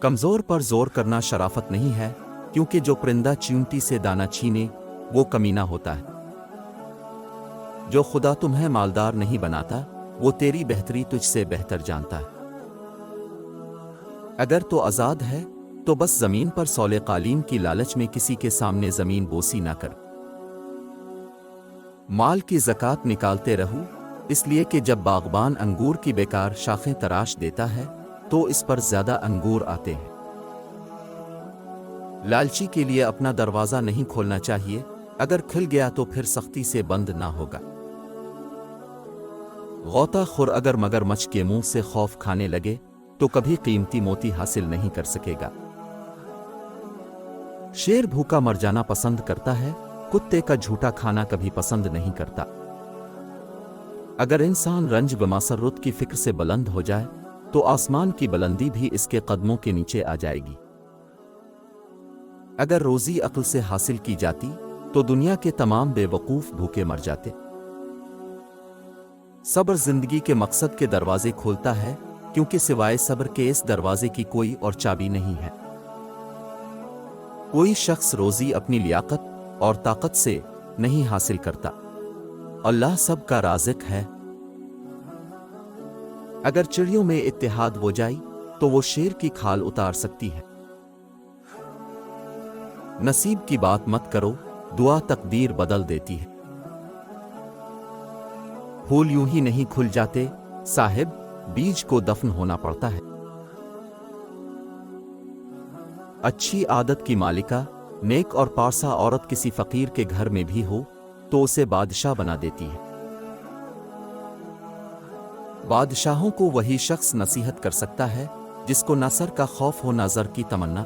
कमजोर पर जोर करना शराफत नहीं है, क्योंकि जो परिंदा चींटी से दाना छीने वो कमीना होता है। जो खुदा तुम्हें मालदार नहीं बनाता वो तेरी बेहतरी तुझसे बेहतर जानता है। अगर तो आजाद है तो बस जमीन पर सौले कालीन की लालच में किसी के सामने जमीन बोसी ना कर। माल की ज़कात निकालते रहो, इसलिए कि जब बागबान अंगूर की बेकार शाखें तराश देता है तो इस पर ज्यादा अंगूर आते हैं। लालची के लिए अपना दरवाजा नहीं खोलना चाहिए, अगर खुल गया तो फिर सख्ती से बंद ना होगा। गौताखोर अगर मगरमच्छ के मुंह से खौफ खाने लगे तो कभी कीमती मोती हासिल नहीं कर सकेगा। शेर भूखा मर जाना पसंद करता है, कुत्ते का झूठा खाना कभी पसंद नहीं करता। अगर इंसान रंज बमासरत की फिक्र से बुलंद हो जाए तो आसमान की बुलंदी भी इसके कदमों के नीचे आ जाएगी। अगर रोजी अक्ल से हासिल की जाती तो दुनिया के तमाम बेवकूफ भूखे मर जाते। सब्र जिंदगी के मकसद के दरवाजे खोलता है, क्योंकि सिवाय सब्र के इस दरवाजे की कोई और चाबी नहीं है। कोई शख्स रोजी अपनी लियाकत और ताकत से नहीं हासिल करता, अल्लाह सबका राज़िक है। अगर चिड़ियों में इत्तेहाद हो जाए तो वो शेर की खाल उतार सकती है। नसीब की बात मत करो, दुआ तकदीर बदल देती है। फूल यूं ही नहीं खुल जाते साहिब, बीज को दफन होना पड़ता है। अच्छी आदत की मालिका, नेक और पारसा औरत किसी फकीर के घर में भी हो तो उसे बादशाह बना देती है। बादशाहों को वही शख्स नसीहत कर सकता है जिसको न सर का खौफ हो न ज़र की तमन्ना।